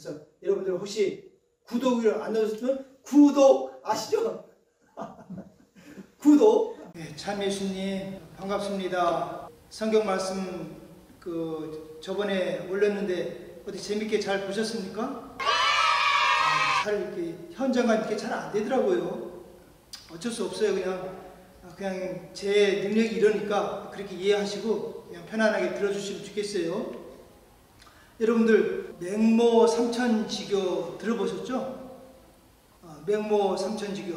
그래서 여러분들 혹시 구독을 안 눌러주시면 구독 아시죠? 구독. 네, 참 예수님 반갑습니다. 성경 말씀 저번에 올렸는데 어디 재밌게 잘 보셨습니까? 잘 이렇게 현장감 이렇게 잘 안 되더라고요. 어쩔 수 없어요. 그냥 제 능력이 이러니까 그렇게 이해하시고 그냥 편안하게 들어주시면 좋겠어요. 여러분들 맹모 삼천지교 들어보셨죠? 맹모 삼천지교.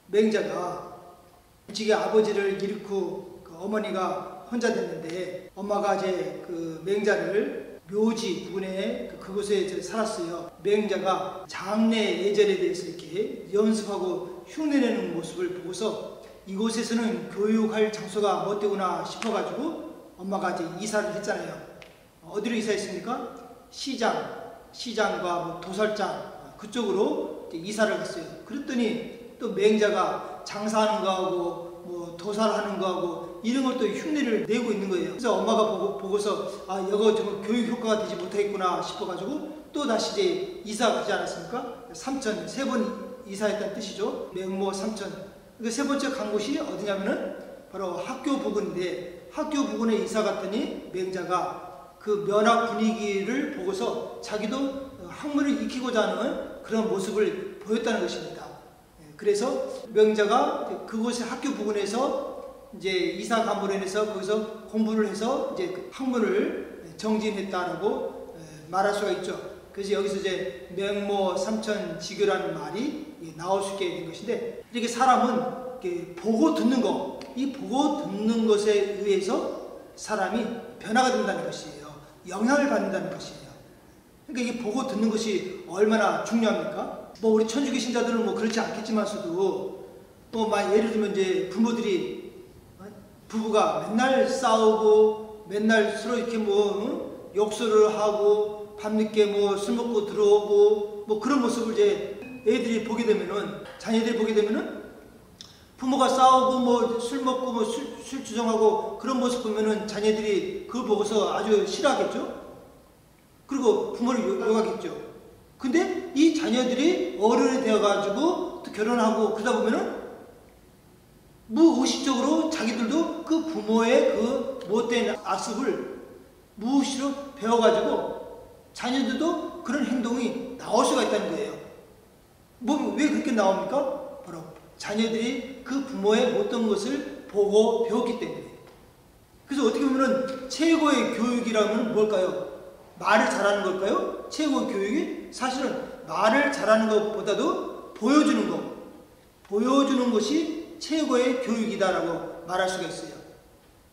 맹자가 일찍이 아버지를 잃고 어머니가 혼자 됐는데 엄마가 이제 그 맹자를 묘지 부근에 그곳에 살았어요. 맹자가 장래 예절에 대해서 이렇게 연습하고 흉내내는 모습을 보고서 이곳에서는 교육할 장소가 못 되구나 싶어가지고 엄마가 이제 이사를 했잖아요. 어디로 이사했습니까? 시장과 뭐 도살장 그쪽으로 이제 이사를 갔어요. 그랬더니 또 맹자가 장사하는 거하고 뭐 도살하는 거하고 이런 걸 또 흉내를 내고 있는 거예요. 그래서 엄마가 보고서 이거 정말 교육 효과가 되지 못하겠구나 싶어가지고 또 다시 이제 이사 가지 않았습니까? 삼천, 3번 이사했다는 뜻이죠. 맹모 삼천. 그 세 번째 간 곳이 어디냐면은 바로 학교 부근인데 학교 부근에 이사 갔더니 맹자가 그 면학 분위기를 보고서 자기도 학문을 익히고자 하는 그런 모습을 보였다는 것입니다. 그래서 맹자가 그곳의 학교 부근에서 이제 이사 간부로 인해서 거기서 공부를 해서 이제 그 학문을 정진했다라고 말할 수가 있죠. 그래서 여기서 이제 맹모 삼천지교라는 말이 나올 수 있게 된 것인데, 이렇게 사람은 이렇게 보고 듣는 거, 이 보고 듣는 것에 의해서 사람이 변화가 된다는 것이에요. 영향을 받는다는 것이에요. 그러니까 이게 보고 듣는 것이 얼마나 중요합니까? 뭐 우리 천주교 신자들은 뭐 그렇지 않겠지만서도 뭐 예를 들면 이제 부부가 맨날 싸우고 맨날 서로 이렇게 뭐 욕설을 하고 밤늦게 뭐 술 먹고 들어오고 뭐 그런 모습을 이제 애들이 보게 되면은, 자녀들이 보게 되면은 부모가 싸우고 뭐 술 먹고 뭐 술 주정하고 그런 모습 보면은 자녀들이 그걸 보고서 아주 싫어하겠죠? 그리고 부모를 욕하겠죠. 근데 이 자녀들이 어른이 되어가지고 또 결혼하고 그러다 보면은 무의식적으로 자기들도 그 부모의 그 못된 악습을 무의식으로 배워가지고 자녀들도 그런 행동이 나올 수가 있다는 거예요. 왜 그렇게 나옵니까? 바로 자녀들이 그 부모의 못된 것을 보고 배웠기 때문에. 그래서 어떻게 보면 최고의 교육이라면 뭘까요? 말을 잘하는 걸까요? 최고의 교육이 사실은 말을 잘하는 것보다도 보여주는 것이 최고의 교육이다라고 말할 수가 있어요.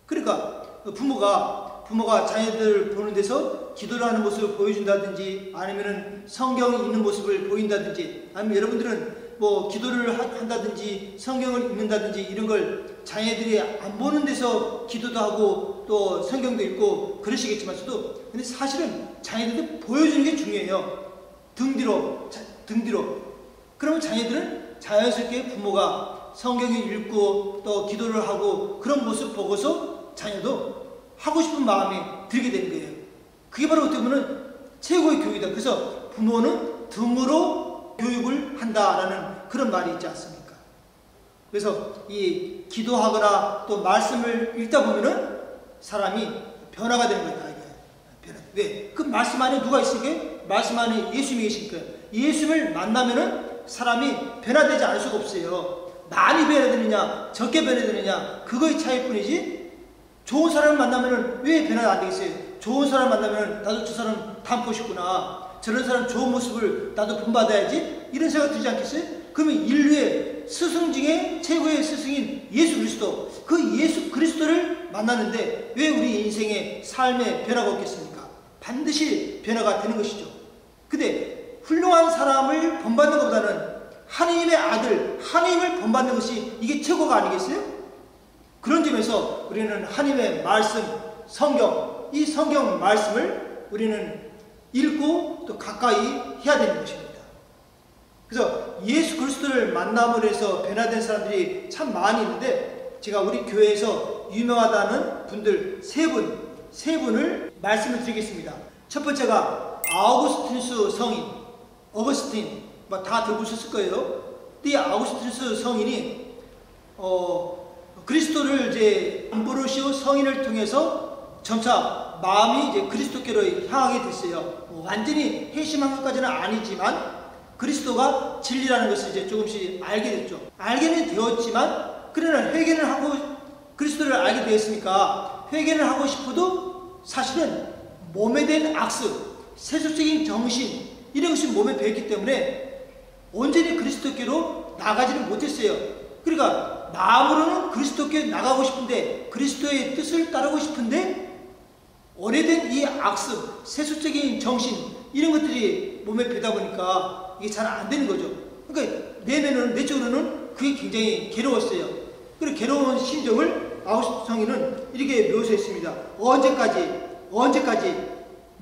그러니까 부모가 자녀들 보는 데서 기도를 하는 모습을 보여준다든지, 아니면은 성경이 있는 모습을 보인다든지, 아니면 여러분들은 뭐 기도를 한다든지 성경을 읽는다든지 이런 걸 자녀들이 안 보는 데서 기도도 하고 또 성경도 읽고 그러시겠지만서도, 근데 사실은 자녀들한테 보여주는 게 중요해요. 등 뒤로. 그러면 자녀들은 자연스럽게 부모가 성경을 읽고 또 기도를 하고 그런 모습 보고서 자녀도 하고 싶은 마음이 들게 되는 거예요. 그게 바로 어떻게 보면 최고의 교육이다. 그래서 부모는 등으로 교육을 한다라는 그런 말이 있지 않습니까? 그래서 이 기도하거나 또 말씀을 읽다 보면은 사람이 변화가 되는 거다. 왜? 그 말씀 안에 누가 있으니까? 말씀 안에 예수님이 계시니까. 예수님을 만나면은 사람이 변화되지 않을 수가 없어요. 많이 변화되느냐, 적게 변화되느냐, 그거의 차이일 뿐이지, 좋은 사람을 만나면은 왜 변화가 안 되겠어요? 좋은 사람 만나면은 나도 저 사람 닮고 싶구나, 저런 사람 좋은 모습을 나도 본받아야지, 이런 생각 들지 않겠어요? 그러면 인류의 스승 중에 최고의 스승인 예수 그리스도, 그 예수 그리스도를 만나는데 왜 우리 인생의 삶에 변화가 없겠습니까? 반드시 변화가 되는 것이죠. 근데 훌륭한 사람을 본받는 것보다는 하나님의 아들, 하나님을 본받는 것이 이게 최고가 아니겠어요? 그런 점에서 우리는 하나님의 말씀, 성경, 이 성경 말씀을 우리는 읽고 또 가까이 해야 되는 것입니다. 그래서 예수 그리스도를 만남으로 해서 변화된 사람들이 참 많이 있는데, 제가 우리 교회에서 유명하다는 분들 세 분을 말씀을 드리겠습니다. 첫 번째가 아우구스티누스 성인, 어거스틴 다 들어보셨을 거예요. 이 아우구스티누스 성인이 그리스도를 이제 암브로시오 성인을 통해서 점차 마음이 이제 그리스도께로 향하게 됐어요. 완전히 회심한 것까지는 아니지만 그리스도가 진리라는 것을 이제 조금씩 알게 됐죠. 알게는 되었지만 그러나 회개를 하고 그리스도를 알게 되었으니까 회개를 하고 싶어도 사실은 몸에 된 악습, 세속적인 정신 이런 것이 몸에 배었기 때문에 온전히 그리스도께로 나가지는 못했어요. 그러니까 마음으로는 그리스도께 나가고 싶은데 그리스도의 뜻을 따르고 싶은데 오래된 이 악습, 세속적인 정신 이런 것들이 몸에 배다 보니까 이게 잘 안 되는 거죠. 그러니까 내적으로는 그게 굉장히 괴로웠어요. 그리고 괴로운 심정을 아우구스티누스 성인은 이렇게 묘사했습니다. 언제까지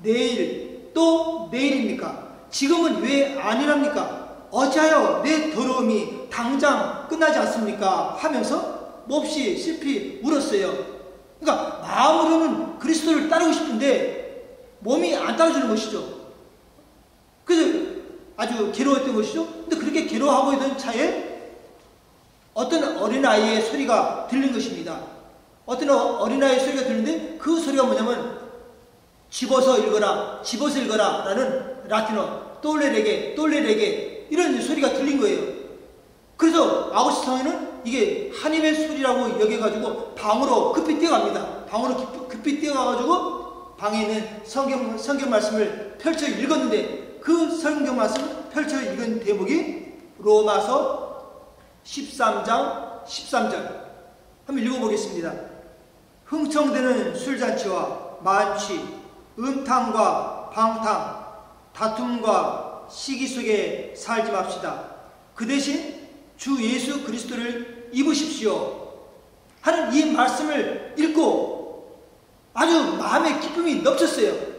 내일 또 내일입니까? 지금은 왜 아니랍니까? 어찌하여 내 더러움이 당장 끝나지 않습니까? 하면서 몹시 슬피 울었어요. 그러니까 마음으로는 그리스도를 따르고 싶은데 몸이 안 따라주는 것이죠. 그래서 아주 괴로웠던 것이죠. 근데 그렇게 괴로워하고 있던 차에 어떤 어린아이의 소리가 들린 것입니다. 어떤 어린아이의 소리가 들리는데 그 소리가 뭐냐면 집어서 읽어라 라는 라틴어 똘레레게 이런 소리가 들린 거예요. 그래서 아우구스티누스 성인은 이게 하나님의 소리라고 여겨가지고 방으로 급히 뛰어갑니다. 방으로 급히 뛰어가가지고 방에 있는 성경 말씀을 펼쳐 읽었는데 그 성경 말씀 펼쳐 읽은 대목이 로마서 13장 13절 한번 읽어보겠습니다. 흥청대는 술잔치와 만취, 음탕과 방탕, 다툼과 시기 속에 살지 맙시다. 그 대신 주 예수 그리스도를 입으십시오 하는 이 말씀을 읽고 아주 마음의 기쁨이 넘쳤어요.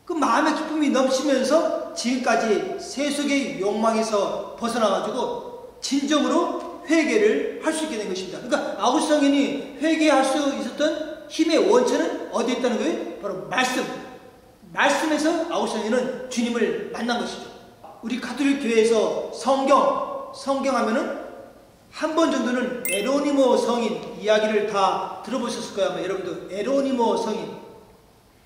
그 마음의 기쁨이 넘치면서 지금까지 세속의 욕망에서 벗어나가지고 진정으로 회개를 할 수 있게 된 것입니다. 그러니까 아우구스티누스 성인이 회개할 수 있었던 힘의 원천은 어디에 있다는 거예요? 바로 말씀에서 아우구스티누스 성인은 주님을 만난 것이죠. 우리 가톨릭 교회에서 성경 하면은 한 번 정도는 에로니모 성인 이야기를 다 들어보셨을 거예요. 아마 여러분도 에로니모 성인.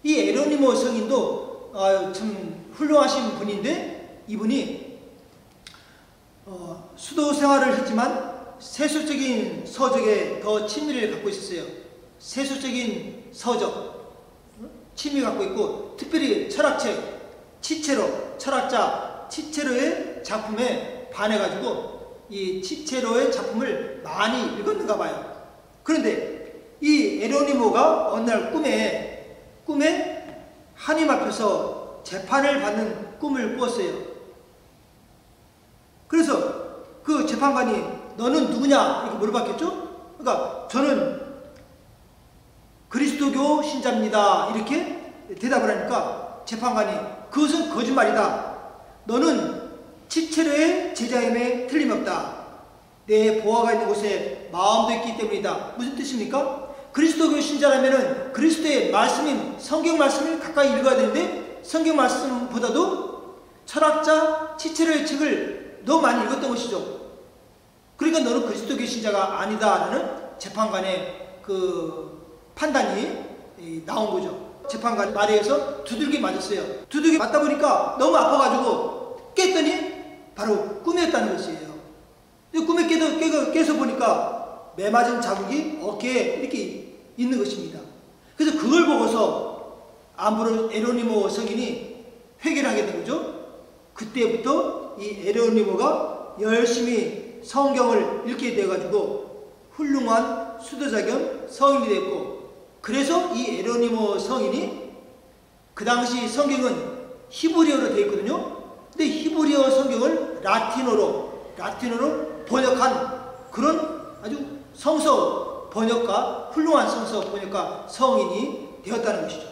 이 에로니모 성인도 참 훌륭하신 분인데 이분이 수도 생활을 했지만 세속적인 서적에 더 친밀을 갖고 있었어요. 세속적인 서적 취미를 갖고 있고 특별히 철학책 철학자 치체로의 작품에 반해가지고 이 치체로의 작품을 많이 읽었는가 봐요. 그런데 이 에로니모가 어느 날 꿈에 하나님 앞에서 재판을 받는 꿈을 꾸었어요. 그래서 그 재판관이 너는 누구냐 이렇게 물어봤겠죠. 그러니까 저는 그리스도교 신자입니다 이렇게 대답을 하니까 재판관이 그것은 거짓말이다. 너는 치체로의 제자임에 틀림없다. 내 보화가 있는 곳에 마음도 있기 때문이다. 무슨 뜻입니까? 그리스도교 신자라면은 그리스도의 말씀인 성경 말씀을 가까이 읽어야 되는데 성경 말씀보다도 철학자 치체로의 책을 너무 많이 읽었던 것이죠. 그러니까 너는 그리스도교 신자가 아니다라는 재판관의 그 판단이 나온 거죠. 재판관 말에 의해서 두들겨 맞았어요. 두들겨 맞다 보니까 너무 아파가지고 깼더니 바로 꿈이었다는 것이에요. 꿈에 깨서 보니까 매맞은 자국이 어깨에 이렇게 있는 것입니다. 그래서 그걸 보고서 에로니모 성인이 회개를 하게 된 거죠. 그때부터 이 에로니모가 열심히 성경을 읽게 되어가지고 훌륭한 수도자 겸 성인이 됐고, 그래서 이 에로니모 성인이 그 당시 성경은 히브리어로 되어 있거든요. 근데 히브리어 성경을 라틴어로 번역한 그런 아주 성서 번역가, 훌륭한 성서 번역가 성인이 되었다는 것이죠.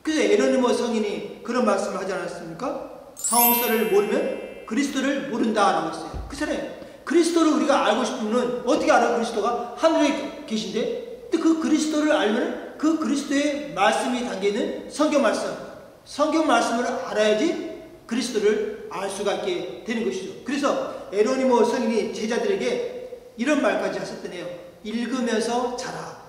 그래서 에로니모 성인이 그런 말씀을 하지 않았습니까? 성서를 모르면 그리스도를 모른다라고 했어요. 그렇잖아요. 그리스도를 우리가 알고 싶으면 어떻게 알아요? 그리스도가 하늘에 계신데, 근데 그 그리스도를 알면 그 그리스도의 말씀이 담겨있는 성경 말씀, 성경 말씀을 알아야지 그리스도를 알 수가 있게 되는 것이죠. 그래서 에로니모 성인이 제자들에게 이런 말까지 하셨더네요. 읽으면서 자라.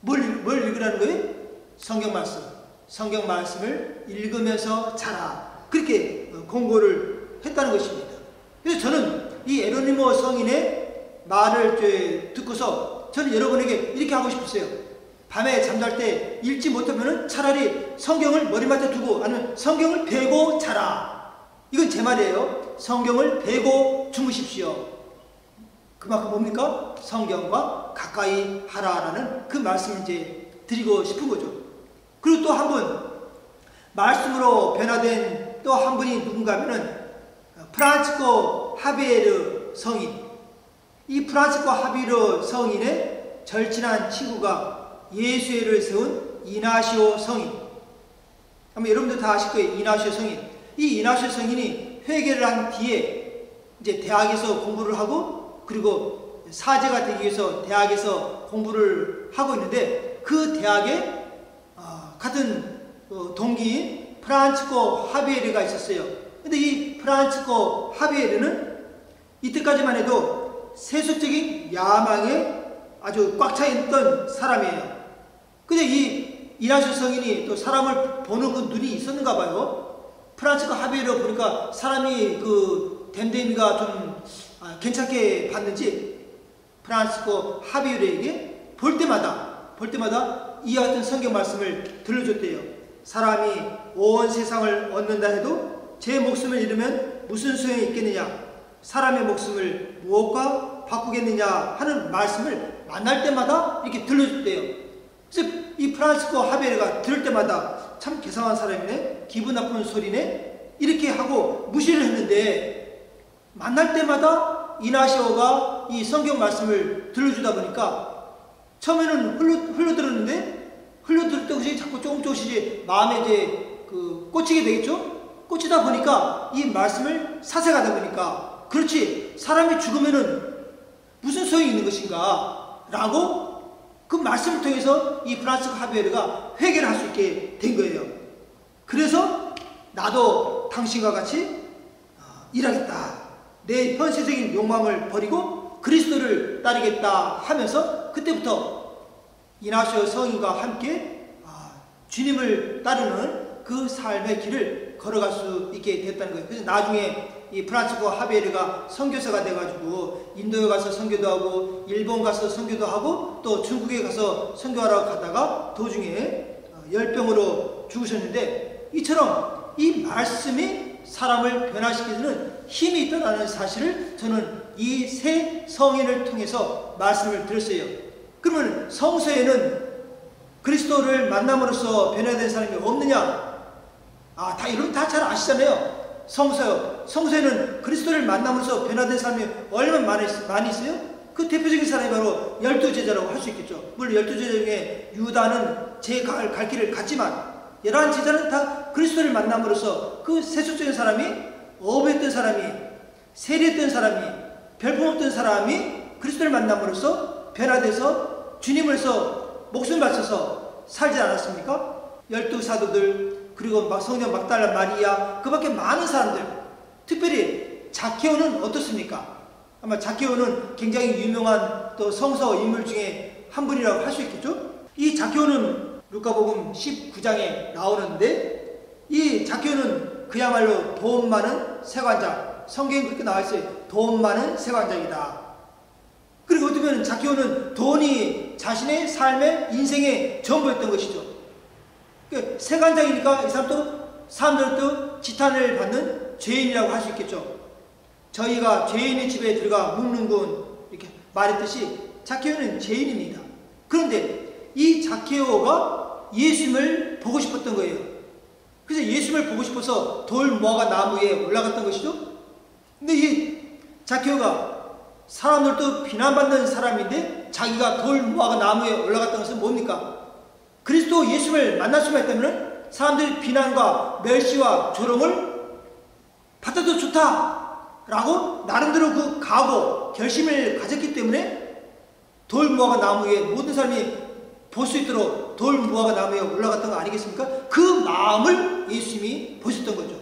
뭘 읽으라는 거예요? 성경 말씀. 성경 말씀을 읽으면서 자라. 그렇게 공고를 했다는 것입니다. 그래서 저는 이 에로니모 성인의 말을 듣고서 저는 여러분에게 이렇게 하고 싶었어요. 밤에 잠잘 때 읽지 못하면 차라리 성경을 머리맡에 두고 아니면 성경을 베고 자라. 이건 제 말이에요. 성경을 베고 주무십시오. 그만큼 뭡니까? 성경과 가까이 하라라는 그 말씀을 이제 드리고 싶은 거죠. 그리고 또 한 분, 말씀으로 변화된 또 한 분이 누군가 하면은 프란치스코 하비에르 성인. 이 프란치스코 하비에르 성인의 절친한 친구가 예수회를 세운 이나시오 성인. 아마 여러분들 다 아실 거예요. 이나시오 성인. 이 이나시오 성인이 회개를 한 뒤에 이제 대학에서 공부를 하고 그리고 사제가 되기 위해서 대학에서 공부를 하고 있는데 그 대학에 같은 동기인 프란치스코 하비에르가 있었어요. 근데 이 프란치스코 하비에르는 이때까지만 해도 세속적인 야망에 아주 꽉 차 있던 사람이에요. 근데 이 이나시오 성인이 또 사람을 보는 그 눈이 있었는가 봐요. 프란치스코 하비에르 보니까 사람이 그 댐댐이가 좀 괜찮게 봤는지 프란치스코 하비에르에게 볼 때마다 이와 같은 성경 말씀을 들려줬대요. 사람이 온 세상을 얻는다 해도 제 목숨을 잃으면 무슨 소용이 있겠느냐? 사람의 목숨을 무엇과 바꾸겠느냐 하는 말씀을 만날 때마다 이렇게 들려줬대요. 그래서 이 프란치스코 하비에르가 들을 때마다 참 개상한 사람이네, 기분 나쁜 소리네 이렇게 하고 무시를 했는데 만날 때마다 이나시오가 이 성경 말씀을 들려주다 보니까 처음에는 흘러들었을 때 그것이 자꾸 조금씩 마음에 이제 꽂히게 되겠죠? 꽂히다 보니까 이 말씀을 사색하다 보니까 그렇지 사람이 죽으면은 무슨 소용이 있는 것인가 라고 그 말씀을 통해서 이 프란치스코 하비에르가 회개를 할 수 있게 된 거예요. 그래서 나도 당신과 같이 일하겠다. 내 현세적인 욕망을 버리고 그리스도를 따르겠다 하면서 그때부터 이나시오 성인과 함께 주님을 따르는 그 삶의 길을 걸어갈 수 있게 됐다는 거예요. 그래서 나중에 이 프란치스코 하비에르가 선교사가 돼가지고 인도에 가서 선교도 하고 일본 가서 선교도 하고 또 중국에 가서 선교하러 가다가 도중에 열병으로 죽으셨는데 이처럼 이 말씀이 사람을 변화시키는 힘이 있다는 사실을 저는 이 세 성인을 통해서 말씀을 드렸어요. 그러면 성서에는 그리스도를 만남으로써 변화된 사람이 없느냐? 여러분 다 잘 아시잖아요. 성서에는 그리스도를 만남으로써 변화된 사람이 얼마나 많이 있어요? 그 대표적인 사람이 바로 12제자라고 할 수 있겠죠. 물론 12제자 중에 유다는 제 갈 길을 갔지만 11제자는 다 그리스도를 만남으로써 그 세속적인 사람이 어부했던 사람이 세리했던 사람이 별품없던 사람이 그리스도를 만남으로써 변화돼서 주님으로서 목숨을 바쳐서 살지 않았습니까? 12사도들 그리고 성녀 막달라 마리아 그 밖에 많은 사람들 특별히 자케오는 어떻습니까? 아마 자케오는 굉장히 유명한 또 성서 인물 중에 한 분이라고 할 수 있겠죠? 이 자케오는 루카복음 19장에 나오는데 이 자케오는 그야말로 돈 많은 세관장 성경에 그렇게 나와 있어요. 돈 많은 세관장이다. 그리고 어떻게 보면 자케오는 돈이 자신의 삶의 인생의 전부였던 것이죠. 그러니까 세관장이니까 이 사람들도 지탄을 받는 죄인이라고 할 수 있겠죠. 저희가 죄인의 집에 들어가 묵는군 이렇게 말했듯이 자케오는 죄인입니다. 그런데 이 자케오가 예수님을 보고 싶었던 거예요. 그래서 예수님을 보고 싶어서 돌 모아가 나무 위에 올라갔던 것이죠. 근데 이 자케오가 사람들도 비난받는 사람인데 자기가 돌 모아가 나무 위에 올라갔던 것은 뭡니까? 그리스도 예수님을 만날 수만 있다면 사람들의 비난과 멸시와 조롱을 받아도 좋다라고 나름대로 그 각오, 결심을 가졌기 때문에 돌 모아가 나무 위에 모든 사람이 볼 수 있도록 돌 무화과 나무에 올라갔던 거 아니겠습니까? 그 마음을 예수님이 보셨던 거죠.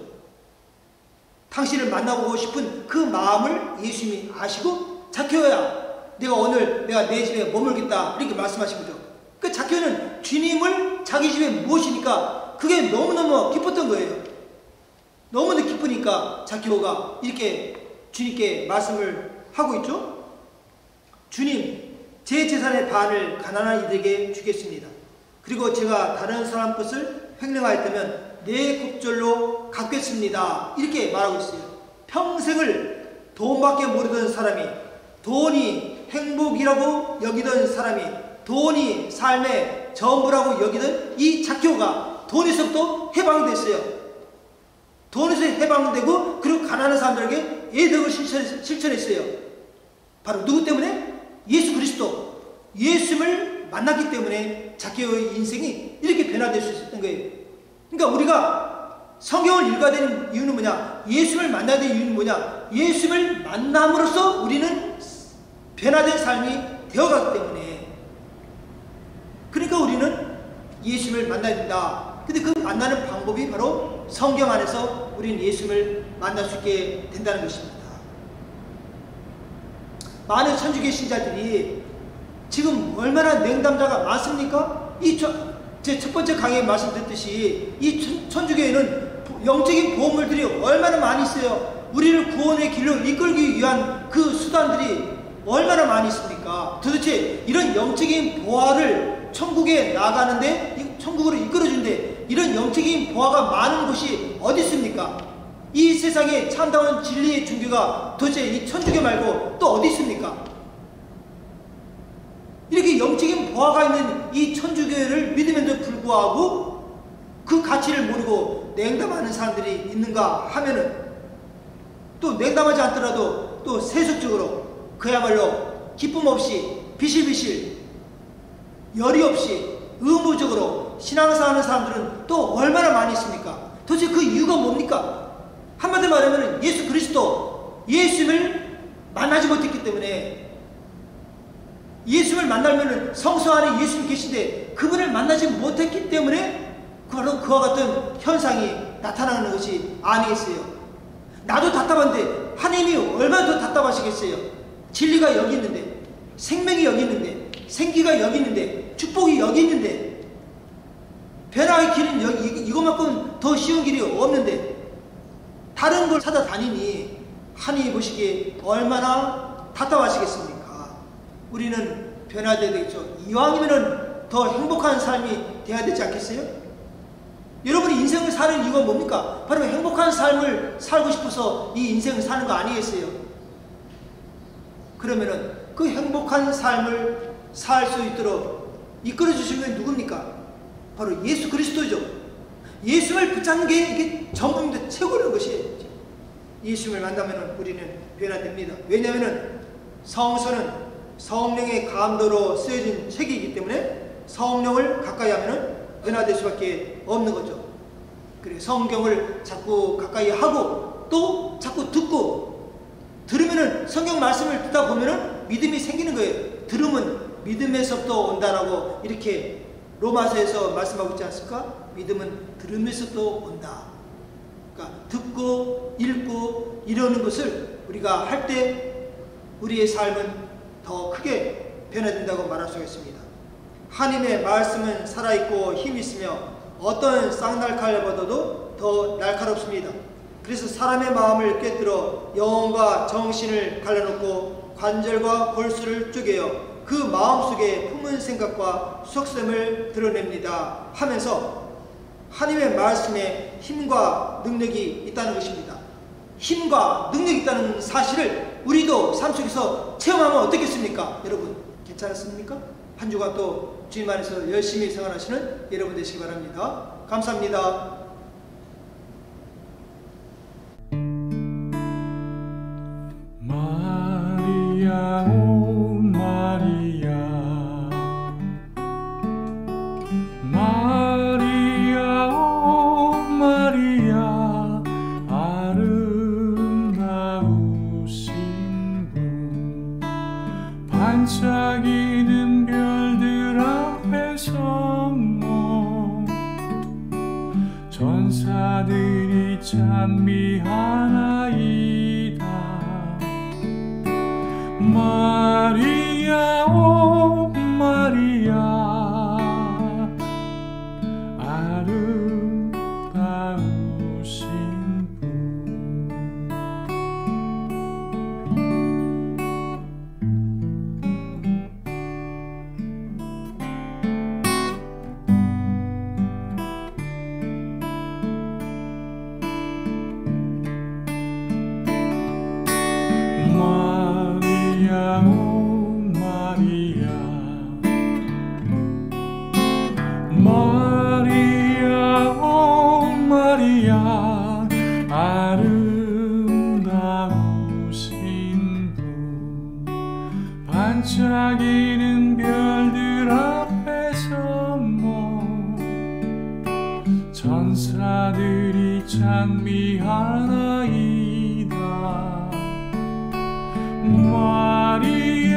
당신을 만나보고 싶은 그 마음을 예수님이 아시고 자케오야, 내가 내 집에 머물겠다 이렇게 말씀하신 거죠. 그 자케오는 주님을 자기 집에 모시니까 그게 너무너무 기뻤던 거예요. 너무나 기쁘니까 자케오가 이렇게 주님께 말씀을 하고 있죠. 주님, 제 재산의 반을 가난한 이들에게 주겠습니다. 그리고 제가 다른 사람 것을 횡령하였다면 내 곡절로 갚겠습니다. 이렇게 말하고 있어요. 평생을 돈밖에 모르던 사람이, 돈이 행복이라고 여기던 사람이, 돈이 삶의 전부라고 여기던 이 자케오가 돈에서부터 해방됐어요. 돈에서 해방되고 그리고 가난한 사람들에게 애덕을 실천했어요. 바로 누구 때문에? 예수 그리스도, 예수님을 만났기 때문에 자케오의 인생이 이렇게 변화될 수 있었던 거예요. 그러니까 우리가 성경을 읽어야 되는 이유는 뭐냐? 예수님을 만나야 되는 이유는 뭐냐? 예수님을 만남으로써 우리는 변화된 삶이 되어가기 때문에, 그러니까 우리는 예수님을 만나야 된다. 근데 그 만나는 방법이 바로 성경 안에서 우리는 예수님을 만날 수 있게 된다는 것입니다. 많은 천주교 신자들이 지금 얼마나 냉담자가 많습니까? 제 첫 번째 강의에 말씀드렸듯이 이 천주교에는 영적인 보험물들이 얼마나 많이 있어요. 우리를 구원의 길로 이끌기 위한 그 수단들이 얼마나 많이 있습니까? 도대체 이런 영적인 보화를 천국에 나가는데, 천국으로 이끌어주는데 이런 영적인 보화가 많은 곳이 어디 있습니까? 이 세상에 참다운 진리의 종교가 도대체 이 천주교 말고 또 어디 있습니까? 이렇게 영적인 보화가 있는 이 천주교를 믿음에도 불구하고 그 가치를 모르고 냉담하는 사람들이 있는가 하면은, 또 냉담하지 않더라도 또 세속적으로 그야말로 기쁨 없이 비실비실 열이 없이 의무적으로 신앙생활하는 사람들은 또 얼마나 많이 있습니까? 도대체 그 이유가 뭡니까? 한마디로 말하면 예수 그리스도, 예수님을 만나지 못했기 때문에, 예수님을 만나면 성소 안에 예수님 계신데 그분을 만나지 못했기 때문에 바로 그와 같은 현상이 나타나는 것이 아니겠어요? 나도 답답한데 하나님이 얼마나 더 답답하시겠어요? 진리가 여기 있는데, 생명이 여기 있는데, 생기가 여기 있는데, 축복이 여기 있는데, 변화의 길은 여기, 이것만큼 더 쉬운 길이 없는데 다른 걸 찾아다니니 하나님이 보시기에 얼마나 답답하시겠습니까? 우리는 변화되어야 되겠죠. 이왕이면 더 행복한 삶이 돼야 되지 않겠어요? 여러분이 인생을 사는 이유가 뭡니까? 바로 행복한 삶을 살고 싶어서 이 인생을 사는 거 아니겠어요? 그러면은 그 행복한 삶을 살 수 있도록 이끌어 주신 건 누굽니까? 바로 예수 그리스도죠. 예수를 붙잡는 게 이게 전부인데 최고라는 것이에요. 예수를 만나면 우리는 변화됩니다. 왜냐하면 성서는 성령의 감도로 쓰여진 책이기 때문에 성령을 가까이 하면 변화될 수밖에 없는 거죠. 그래, 성경을 자꾸 가까이 하고 또 자꾸 듣고, 들으면은 성경 말씀을 듣다 보면은 믿음이 생기는 거예요. 들음은 믿음에서부터 온다라고 이렇게 로마서에서 말씀하고 있지 않습니까? 믿음은 들음에서부터 온다. 그러니까 듣고 읽고 이러는 것을 우리가 할 때 우리의 삶은 더 크게 변화된다고 말할 수 있습니다. 하나님의 말씀은 살아있고 힘있으며 어떤 쌍날칼보다도 더 날카롭습니다. 그래서 사람의 마음을 꿰뚫어 영혼과 정신을 갈라놓고 관절과 골수를 쪼개어 그 마음속에 품은 생각과 속셈을 드러냅니다 하면서 하나님의 말씀에 힘과 능력이 있다는 것입니다. 힘과 능력이 있다는 사실을 우리도 삶 속에서 체험하면 어떻겠습니까? 여러분 괜찮았습니까? 한 주간 또 주님 안에서 열심히 생활하시는 여러분 되시기 바랍니다. 감사합니다. 마리아 오 마리아 마리아 오 마리아 아름다우신 분, 반짝이는 별들 앞에 천사들이 찬미하나이다. 마리아 오 마리아 아름다우신 분. 마리아 오 마리아 마리아 오 마리아 아름다우신 분. 반짝이는 별들 앞에서 천사들이 찬미하나이다. 마리아